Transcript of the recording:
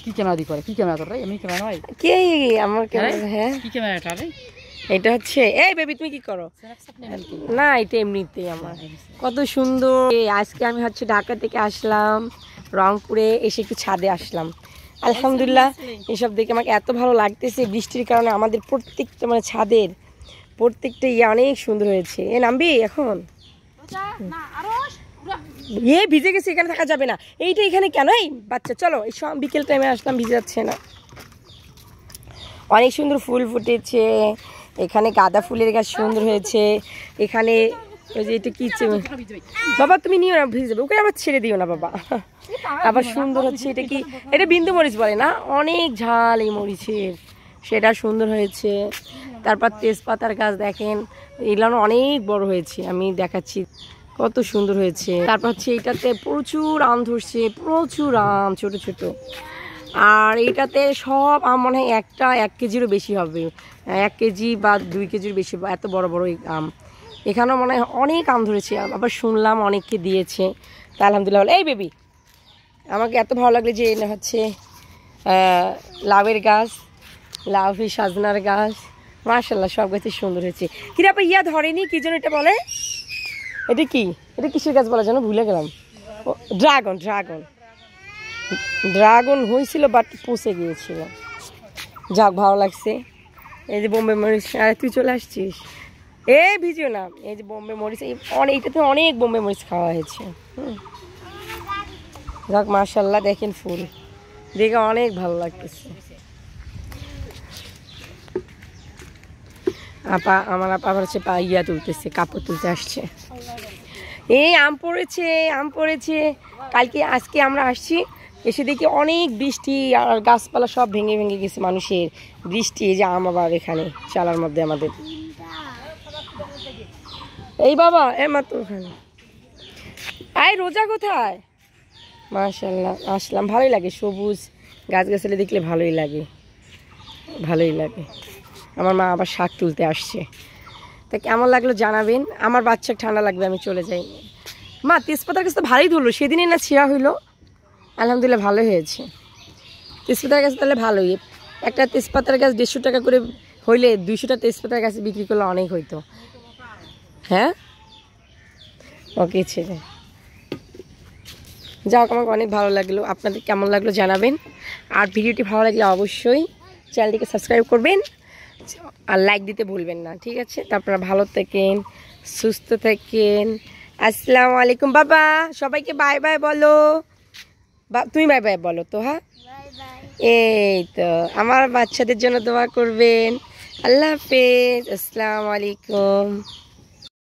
কি ক্যামেরা দিয়ে করে? কি ক্যামেরা তোর? এমনি ক্যামেরা নয়। কে আমার ক্যামেরা? হ্যাঁ কি ক্যামেরাটা রে? এটা হচ্ছে এই বেবি তুমি কি করো? না এটা এমনিতেই আমার। কত সুন্দর। আজকে আমি হচ্ছে ঢাকা থেকে আসলাম, রংপুরে এসে একটু ছাদে আসলাম। আলহামদুলিল্লাহ এসব দেখে আমাকে এত ভালো লাগতেছে। বৃষ্টির কারণে আমাদের প্রত্যেকটা মানে ছাদের প্রত্যেকটা অনেক সুন্দর হয়েছে। এ নামবি এখন? এ ভিজে গেছে, এখানে থাকা যাবে না। এইটা এখানে কেন? এই বাচ্চা চলো, এই সব বিকেল টাইমে আসলাম, ভিজে যাচ্ছে না। অনেক সুন্দর ফুল ফুটেছে এখানে, গাঁদা ফুলের গাছ সুন্দর হয়েছে এখানে। ওই যে এটা কি বাবা তুমি নিও না, ভিজে যাবে, ওকে আবার ছেড়ে দিও না বাবা। আবার সুন্দর হচ্ছে। এটা কি? এটা বিন্দু মরিচ বলে না? অনেক ঝাল এই মরিচের, সেটা সুন্দর হয়েছে। তারপর তেজপাতার গাছ দেখেন, এগুলো অনেক বড় হয়েছে, আমি দেখাচ্ছি কত সুন্দর হয়েছে। তারপর হচ্ছে এইটাতে প্রচুর আম ধরছে, প্রচুর আম ছোট ছোট। আর এইটাতে সব আম মনে হয় 1 কেজিরও বেশি হবে, 1 কেজি বা 2 কেজির বেশি, এত বড় বড় এই আম। এখানেও মনে হয় অনেক আম ধরেছে, আবার শুনলাম অনেককে দিয়েছে, তা আলহামদুলিল্লাহ। এই বেবি আমাকে এত ভালো লাগলো যে এটা হচ্ছে লাউয়ের গাছ, লাউ সাজনার গাছ, মাশাআল্লাহ সব গাছই সুন্দর হয়েছে। কিরে আপা ইয়া ধরেনি কি যেন এটা বলে? এটা কি? এটা কিসের গাছ বলা যেন ভুলে গেলাম। ড্রাগন, ড্রাগন, ড্রাগন হয়েছিল বাট পচে গিয়েছিল। যাক ভালো লাগছে। এই যে বোম্বে মরিচ, আর তুই চলে আসছিস, এই ভিজিও না। এই যে বোম্বে মরিচ, এইটাতে অনেক বোম্বে মরিচ খাওয়া হয়েছে। যাক মাশাআল্লাহ দেখেন ফুল দেখে অনেক ভালো লাগতেছে। আপা আমার আপা আবার হচ্ছে ইয়া তুলতেছে, কাপড় তুলতে আসছে। এই আম পড়েছে, আম পড়েছে কালকে, আজকে আমরা আসছি এসে দেখি অনেক বৃষ্টি, আর গাছপালা সব ভেঙে ভেঙে গেছে মানুষের বৃষ্টি। এই যে আম আবার এখানে চালার মধ্যে আমাদের। এই বাবা মাত্র ওখানে। আয় রোজা কোথায়? মাশাআল্লাহ আসলাম, ভালোই লাগে, সবুজ গাছগাছালি দেখলে ভালোই লাগে, ভালোই লাগে। আমার মা আবার শাক তুলতে আসছে, তা কেমন লাগলো জানাবেন। আমার বাচ্চার ঠান্ডা লাগবে, আমি চলে যাই। মা তেজপাতার গাছ তো ভালোই ধরলো, সেদিনই না ছিঁড়া হইলো। আলহামদুলিল্লাহ ভালো হয়েছে। তেজপাতার গাছ তাহলে ভালোই, একটা তেজপাতার গাছ 150 টাকা করে হইলে 200টা তেজপাতার গাছ বিক্রি করলে অনেক হইতো। হ্যাঁ ওকে ছেড়ে যাও। আমাকে অনেক ভালো লাগলো, আপনাদের কেমন লাগলো জানাবেন। আর ভিডিওটি ভালো লাগলে অবশ্যই চ্যানেলটিকে সাবস্ক্রাইব করবেন আর লাইক দিতে ভুলবেন না, ঠিক আছে? তো আপনারা ভালো থাকেন, সুস্থ থাকেন। আসসালামু আলাইকুম। বাবা সবাইকে বাই বাই বলো। তুমি বাই বাই বলো তো। হ্যাঁ এই তো আমার বাচ্চাদের জন্য দোয়া করবেন। আল্লাহ হাফেজ, আসসালামু আলাইকুম।